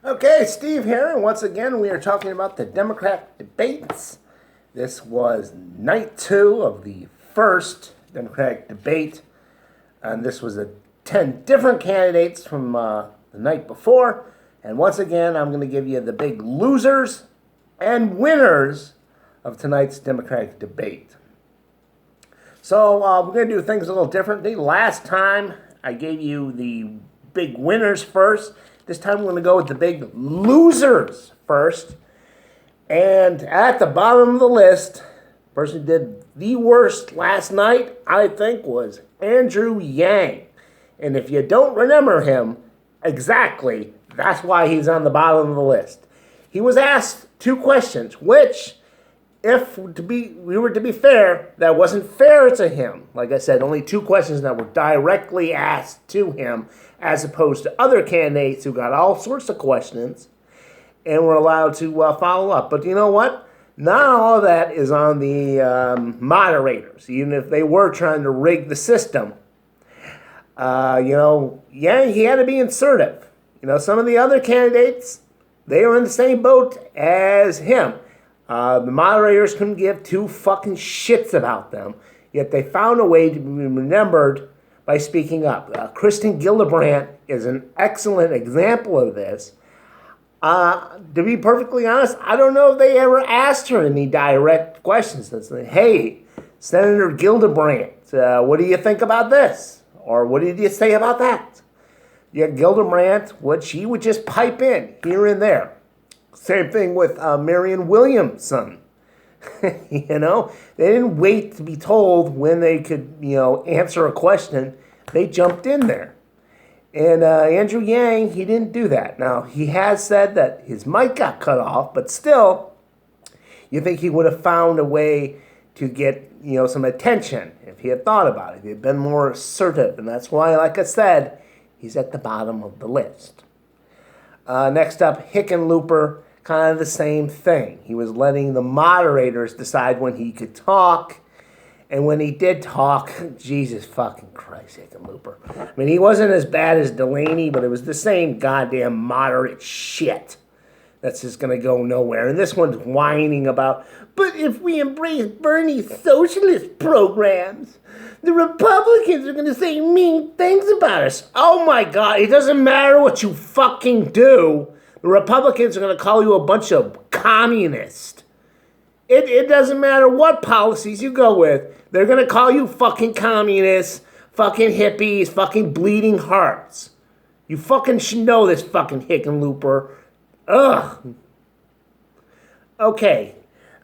Okay, Steve here, and once again we are talking about the Democrat debates. This was night 2 of the first Democratic debate, and this was 10 different candidates from the night before. And once again, I'm going to give you the big losers and winners of tonight's Democratic debate. So we're going to do things a little differently. Last time I gave you the big winners first. This time we're going to go with the big losers first. And at the bottom of the list, the person who did the worst last night, I think, was Andrew Yang. And if you don't remember him exactly, that's why he's on the bottom of the list. He was asked 2 questions, which, if we were to be fair, that wasn't fair to him. Like I said, only 2 questions that were directly asked to him, as opposed to other candidates who got all sorts of questions and were allowed to follow up. But you know what? Not all of that is on the moderators, even if they were trying to rig the system. Yang, he had to be assertive. Some of the other candidates, they were in the same boat as him. The moderators couldn't give 2 fucking shits about them, yet they found a way to be remembered by speaking up. Kristen Gillibrand is an excellent example of this. To be perfectly honest, I don't know if they ever asked her any direct questions. That's like, hey, Senator Gillibrand, what do you think about this? Or what did you say about that? Yeah, Gillibrand, she would just pipe in here and there. Same thing with Marianne Williamson. They didn't wait to be told when they could, answer a question. They jumped in there. And Andrew Yang, he didn't do that. Now, he has said that his mic got cut off, but still, you think he would have found a way to get, some attention if he had thought about it. If he had been more assertive. And that's why, like I said, he's at the bottom of the list. Next up, Hickenlooper. Kind of the same thing. He was letting the moderators decide when he could talk. And when he did talk, Jesus fucking Christ, Hickenlooper. I mean, he wasn't as bad as Delaney, but it was the same goddamn moderate shit that's just going to go nowhere. And this one's whining about, but if we embrace Bernie's socialist programs, the Republicans are going to say mean things about us. Oh my God, it doesn't matter what you fucking do. The Republicans are going to call you a bunch of communists. It doesn't matter what policies you go with. They're going to call you fucking communists, fucking hippies, fucking bleeding hearts. You fucking should know this, fucking Hickenlooper. Ugh. Okay.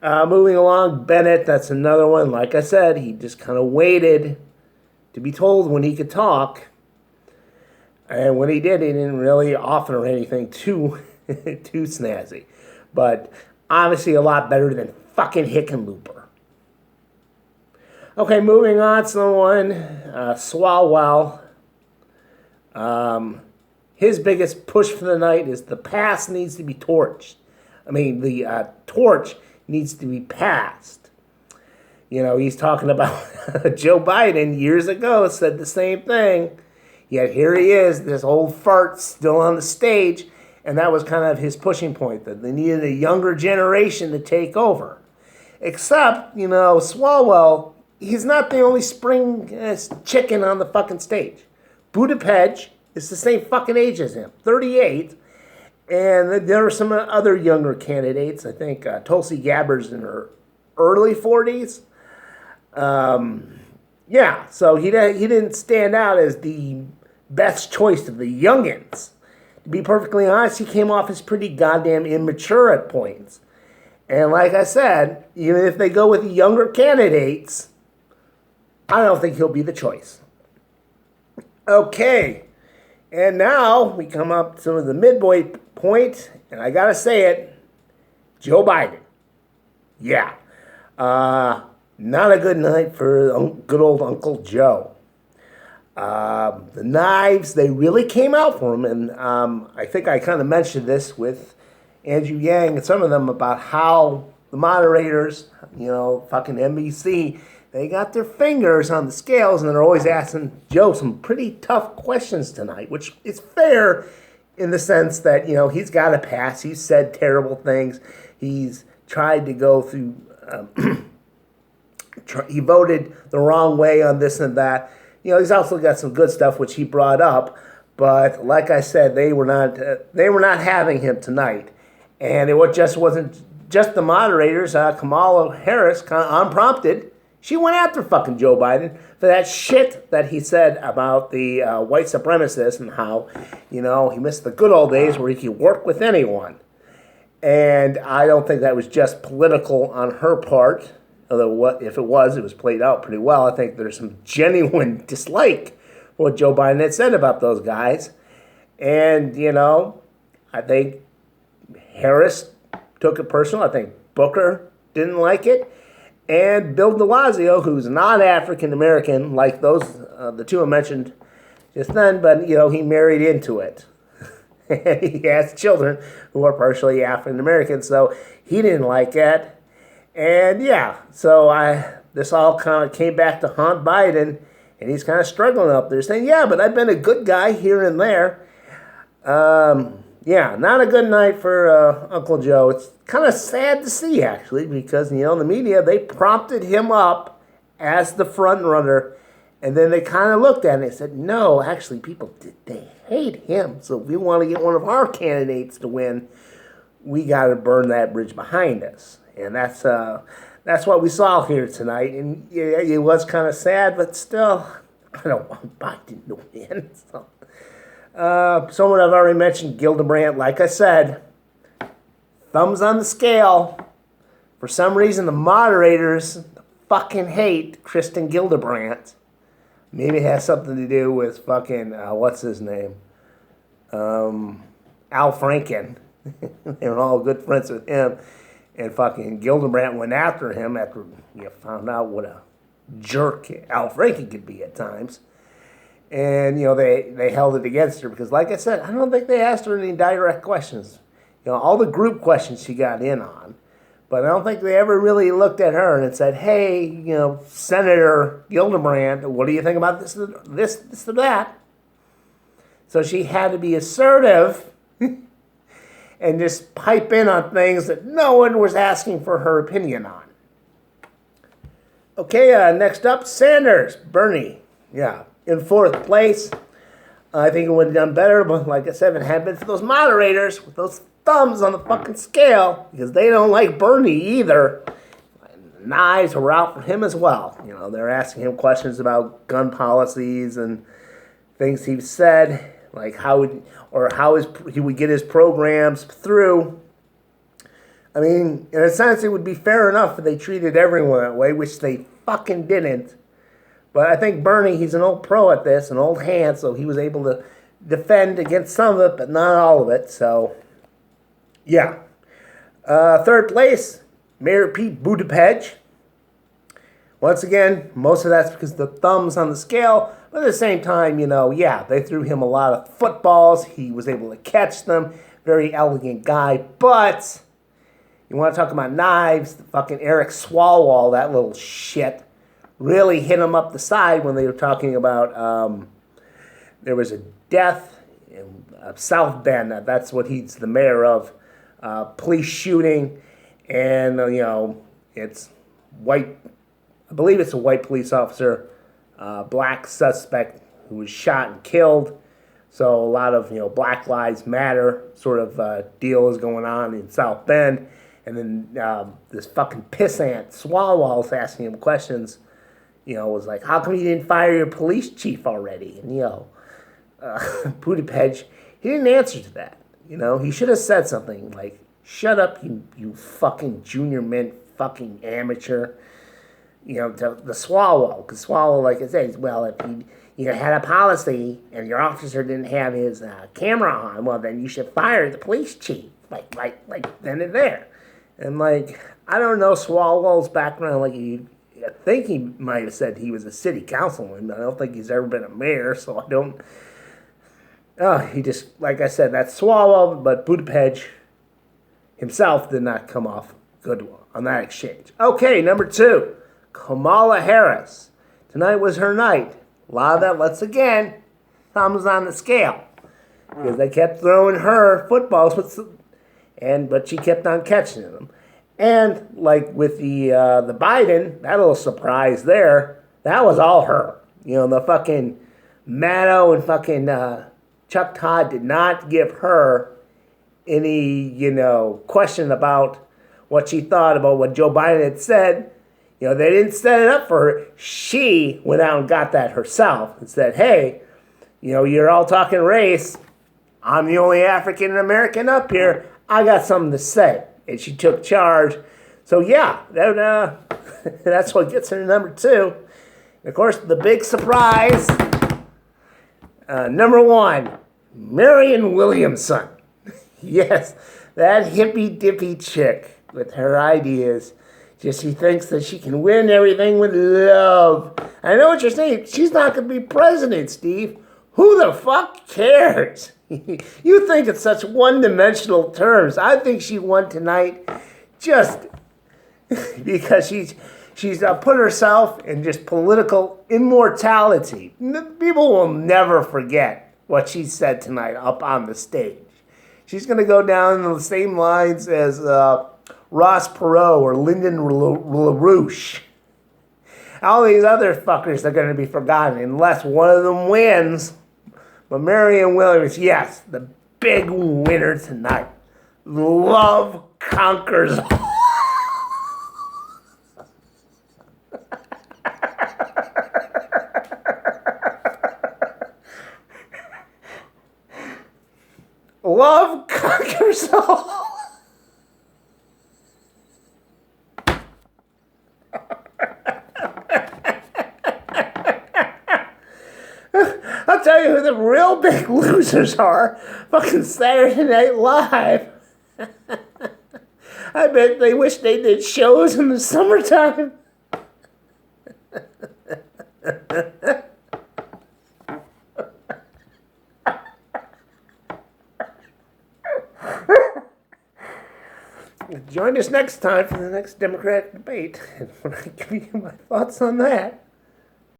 Moving along, Bennett, that's another one. Like I said, he just kind of waited to be told when he could talk. And when he did, he didn't really offer anything too snazzy. But obviously a lot better than fucking Hickenlooper. Okay, moving on to someone, Swalwell. His biggest push for the night is the past needs to be torched. I mean, the torch needs to be passed. He's talking about Joe Biden years ago said the same thing. Yet here he is, this old fart still on the stage, and that was kind of his pushing point, that they needed a younger generation to take over. Except, Swalwell, he's not the only spring chicken on the fucking stage. Buttigieg is the same fucking age as him, 38, and there are some other younger candidates. I think Tulsi Gabbard's in her early 40s. Yeah, so he didn't stand out as the best choice of the youngins. To be perfectly honest, he came off as pretty goddamn immature at points. And like I said, even if they go with younger candidates, I don't think he'll be the choice. Okay, and now we come up to the midway point, and I gotta say it, Joe Biden. Yeah. Not a good night for good old Uncle Joe. The knives, they really came out for him. And I think I kind of mentioned this with Andrew Yang and some of them about how the moderators, fucking NBC, they got their fingers on the scales and they're always asking Joe some pretty tough questions tonight, which is fair in the sense that, he's got a past. He's said terrible things. He's tried to go through, he voted the wrong way on this and that. He's also got some good stuff, which he brought up. But like I said, they were not having him tonight. And it wasn't just the moderators. Kamala Harris, kind of unprompted, she went after fucking Joe Biden for that shit that he said about the white supremacists and how, he missed the good old days where he could work with anyone. And I don't think that was just political on her part. Although if it was played out pretty well. I think there's some genuine dislike for what Joe Biden had said about those guys. And, I think Harris took it personal. I think Booker didn't like it. And Bill de Blasio, who's not African American, like those, the two I mentioned just then, but, he married into it. He has children who are partially African American, so he didn't like it. And yeah, so this all kind of came back to haunt Biden, and he's kind of struggling up there, saying, yeah, but I've been a good guy here and there. Yeah, not a good night for Uncle Joe. It's kind of sad to see, actually, because, the media, they prompted him up as the front runner, and then they kind of looked at it and said, no, actually, they hate him. So if we want to get one of our candidates to win, we got to burn that bridge behind us. And that's what we saw here tonight. And yeah, it was kind of sad, but still, I don't want Biden to win. So. Someone I've already mentioned, Gillibrand. Like I said, thumbs on the scale. For some reason, the moderators fucking hate Kristen Gillibrand. Maybe it has something to do with fucking, what's his name? Al Franken. They were all good friends with him. And fucking Gillibrand went after him after you found out what a jerk Al Franken could be at times. And, they held it against her because, like I said, I don't think they asked her any direct questions. All the group questions she got in on. But I don't think they ever really looked at her and said, hey, Senator Gillibrand, what do you think about this or that? So she had to be assertive and just pipe in on things that no one was asking for her opinion on. Okay, next up, Sanders, Bernie. Yeah, in fourth place. I think it would have done better, but like I said, if it had been for those moderators with those thumbs on the fucking scale, because they don't like Bernie either. Knives were out for him as well. They're asking him questions about gun policies and things he's said, like how he would get his programs through. I mean, in a sense, it would be fair enough if they treated everyone that way, which they fucking didn't. But I think Bernie, he's an old pro at this, an old hand, so he was able to defend against some of it, but not all of it. So, yeah. Third place, Mayor Pete Buttigieg. Once again, most of that's because of the thumbs on the scale. But at the same time, they threw him a lot of footballs. He was able to catch them. Very elegant guy. But you want to talk about knives, the fucking Eric Swalwell, that little shit, really hit him up the side when they were talking about there was a death in South Bend. That's what he's the mayor of. Police shooting, and it's white. I believe it's a white police officer, black suspect who was shot and killed. So a lot of Black Lives Matter sort of deal is going on in South Bend, and then this fucking pissant Swalwell's asking him questions. Was like, how come you didn't fire your police chief already? And Buttigieg, he didn't answer to that. He should have said something like, shut up, you fucking junior mint fucking amateur. To the Swalwell. Because Swalwell, like I said, well, if you had a policy and your officer didn't have his camera on, well, then you should fire the police chief. Like then and there. And, I don't know Swalwell's background. I think he might have said he was a city councilman, but I don't think he's ever been a mayor, so I don't... he just, like I said, that's Swalwell, but Buttigieg himself did not come off good on that exchange. Okay, number 2, Kamala Harris. Tonight was her night. A lot of that, once again, thumbs on the scale. because they kept throwing her footballs but she kept on catching them. And like with the Biden, that little surprise there, that was all her. The fucking Maddow and fucking Chuck Todd did not give her any, question about what she thought about what Joe Biden had said. They didn't set it up for her. She went out and got that herself and said, hey, you're all talking race. I'm the only African American up here. I got something to say. And she took charge. So yeah, that's what gets her to number 2. And of course, the big surprise, number 1, Marianne Williamson. Yes, that hippy-dippy chick with her ideas. She thinks that she can win everything with love. I know what you're saying. She's not going to be president, Steve. Who the fuck cares? You think it's such one-dimensional terms. I think she won tonight just because she's put herself in just political immortality. People will never forget what she said tonight up on the stage. She's going to go down the same lines as Ross Perot or Lyndon LaRouche. All these other fuckers are going to be forgotten unless one of them wins. But Marianne Williams, yes, the big winner tonight. Love conquers all. Love conquers all. I'll tell you who the real big losers are. Fucking Saturday Night Live. I bet they wish they did shows in the summertime. Join us next time for the next Democratic debate, and when I give you my thoughts on that.